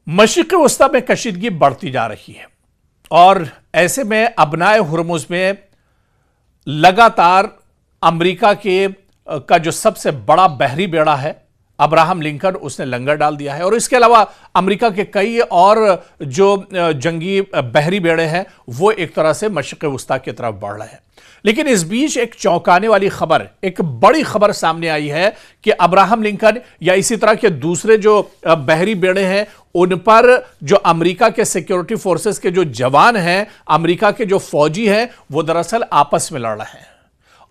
मशरिक़ वस्ता में कशीदगी बढ़ती जा रही है और ऐसे में अबनाए हुर्मुज़ में लगातार अमेरिका का जो सबसे बड़ा बहरी बेड़ा है अब्राहम लिंकन, उसने लंगर डाल दिया है। और इसके अलावा अमेरिका के कई और जो जंगी बहरी बेड़े हैं वो एक तरह से मशरिक़ वस्ता की तरफ बढ़ रहे हैं। लेकिन इस बीच एक चौंकाने वाली खबर, एक बड़ी खबर सामने आई है कि अब्राहम लिंकन या इसी तरह के दूसरे जो बहरी बेड़े हैं उन पर जो अमेरिका के सिक्योरिटी फोर्सेस के जो जवान हैं, अमेरिका के जो फौजी हैं, वो दरअसल आपस में लड़ रहे हैं।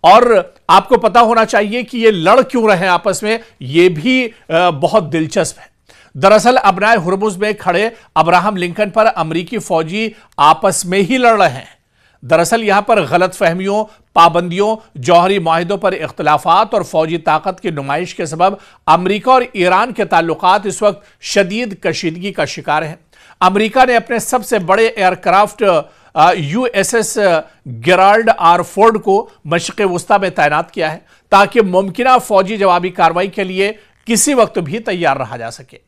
और आपको पता होना चाहिए कि ये लड़ क्यों रहे हैं आपस में, ये भी बहुत दिलचस्प है। दरअसल अबनाए हुर्मुज़ में खड़े अब्राहम लिंकन पर अमेरिकी फौजी आपस में ही लड़ रहे हैं। दरअसल यहां पर गलत फहमियों, पाबंदियों, जौहरी माहिदों पर इख्तलाफात और फौजी ताकत की नुमाइश के सबब अमेरिका और ईरान के ताल्लुकात इस वक्त शदीद कशीदगी का शिकार हैं। अमेरिका ने अपने सबसे बड़े aircraft USS Gerald R Ford को मशरिक़ वस्ता में तैनात किया है ताकि मुमकिना फौजी जवाबी कार्रवाई के लिए किसी वक्त भी तैयार रहा जा सके।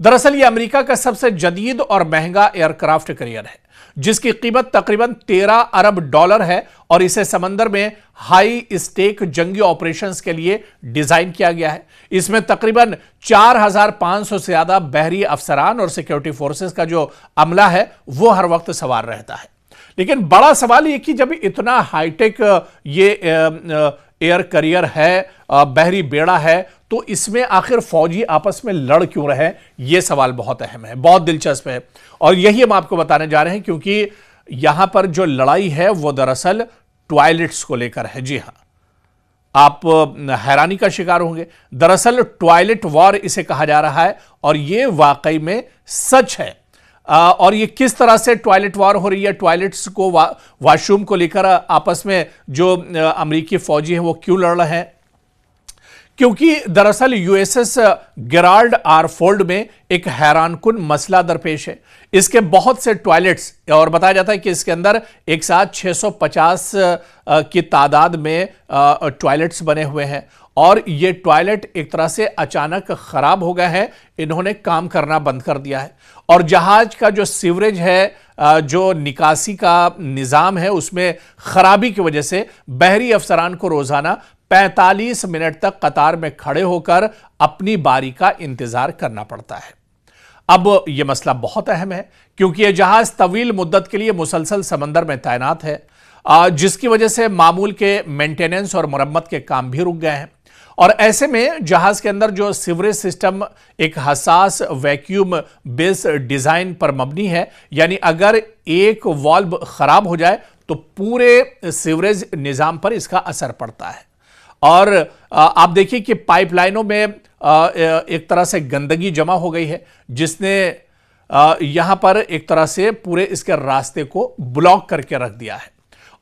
दरअसल यह अमेरिका का सबसे जदीद और महंगा एयरक्राफ्ट कैरियर है जिसकी कीमत तकरीबन 13 अरब डॉलर है और इसे समंदर में हाई स्टेक जंगी ऑपरेशंस के लिए डिजाइन किया गया है। इसमें तकरीबन 4500 से ज्यादा बहरी अफसरान और सिक्योरिटी फोर्सेस का जो अमला है वो हर वक्त सवार रहता है। लेकिन बड़ा सवाल यह कि जब इतना हाईटेक ये एयर कैरियर है, बहरी बेड़ा है, तो इसमें आखिर फौजी आपस में लड़ क्यों रहे, यह सवाल बहुत अहम है, बहुत दिलचस्प है। और यही हम आपको बताने जा रहे हैं क्योंकि यहां पर जो लड़ाई है वो दरअसल टॉयलेट्स को लेकर है। जी हां, आप हैरानी का शिकार होंगे। दरअसल टॉयलेट वॉर इसे कहा जा रहा है और यह वाकई में सच है। और ये किस तरह से टॉयलेट वॉर हो रही है, टॉयलेट्स को वॉशरूम को लेकर आपस में जो अमेरिकी फौजी हैं वो क्यों लड़ रहे हैं? क्योंकि दरअसल USS गेराल्ड आर फोर्ड में एक हैरानकुन मसला दरपेश है। इसके बहुत से टॉयलेट्स, और बताया जाता है कि इसके अंदर एक साथ 650 की तादाद में टॉयलेट्स बने हुए हैं और ये टॉयलेट एक तरह से अचानक खराब हो गए हैं, इन्होंने काम करना बंद कर दिया है। और जहाज का जो सीवरेज है, जो निकासी का निज़ाम है, उसमें खराबी की वजह से बहरी अफसरान को रोजाना 45 मिनट तक कतार में खड़े होकर अपनी बारी का इंतजार करना पड़ता है। अब यह मसला बहुत अहम है क्योंकि यह जहाज तवील मुद्दत के लिए मुसलसल समंदर में तैनात है, जिसकी वजह से मामूल के मेंटेनेंस और मरम्मत के काम भी रुक गए हैं। और ऐसे में जहाज के अंदर जो सीवरेज सिस्टम एक हसास वैक्यूम बेस डिजाइन पर मबनी है, यानी अगर एक वाल्व खराब हो जाए तो पूरे सीवरेज निजाम पर इसका असर पड़ता है। और आप देखिए कि पाइपलाइनों में एक तरह से गंदगी जमा हो गई है जिसने यहां पर एक तरह से पूरे इसके रास्ते को ब्लॉक करके रख दिया है।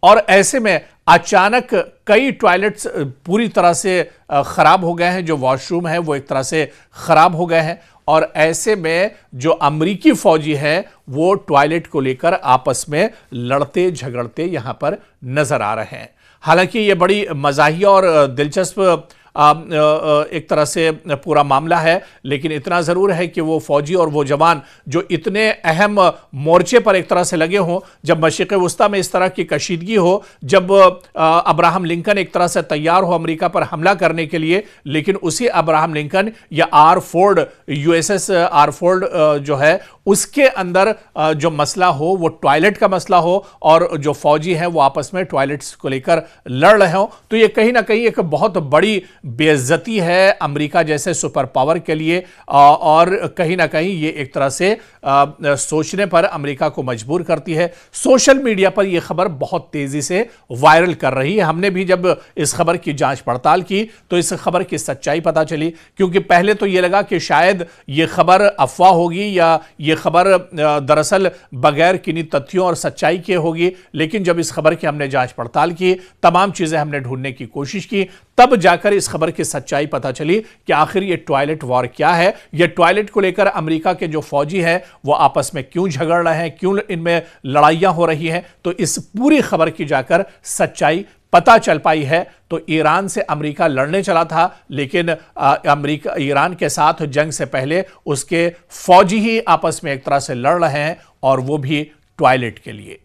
और ऐसे में अचानक कई टॉयलेट्स पूरी तरह से खराब हो गए हैं, जो वॉशरूम है वो एक तरह से खराब हो गए हैं। और ऐसे में जो अमेरिकी फौजी हैं वो टॉयलेट को लेकर आपस में लड़ते झगड़ते यहां पर नजर आ रहे हैं। हालांकि ये बड़ी मज़ाहिया और दिलचस्प एक तरह से पूरा मामला है, लेकिन इतना ज़रूर है कि वो फौजी और वो जवान जो इतने अहम मोर्चे पर एक तरह से लगे हों, जब मशरिक़ वस्ता में इस तरह की कशीदगी हो, जब अब्राहम लिंकन एक तरह से तैयार हो अमेरिका पर हमला करने के लिए, लेकिन उसी अब्राहम लिंकन या USS आर फोर्ड जो है उसके अंदर जो मसला हो वो टॉयलेट का मसला हो और जो फौजी हैं वो आपस में टॉयलेट्स को लेकर लड़ रहे हों, तो ये कहीं ना कहीं एक बहुत बड़ी बेइज्जती है अमेरिका जैसे सुपर पावर के लिए। और कहीं ना कहीं ये एक तरह से सोचने पर अमेरिका को मजबूर करती है। सोशल मीडिया पर यह खबर बहुत तेजी से वायरल कर रही है। हमने भी जब इस खबर की जांच पड़ताल की तो इस खबर की सच्चाई पता चली, क्योंकि पहले तो यह लगा कि शायद यह खबर अफवाह होगी या यह खबर दरअसल बगैर किन्हीं तथ्यों और सच्चाई के होगी। लेकिन जब इस खबर की हमने जांच पड़ताल की, तमाम चीजें हमने ढूंढने की कोशिश की, तब जाकर इस खबर की सच्चाई पता चली कि आखिर ये टॉयलेट वॉर क्या है। ये टॉयलेट को लेकर अमेरिका के जो फौजी हैं वो आपस में क्यों झगड़ रहे हैं, क्यों इनमें लड़ाइयां हो रही हैं। तो इस पूरी खबर की जाकर सच्चाई पता चल पाई है। तो ईरान से अमेरिका लड़ने चला था, लेकिन अमेरिका ईरान के साथ जंग से पहले उसके फौजी ही आपस में एक तरह से लड़ रहे हैं, और वो भी टॉयलेट के लिए।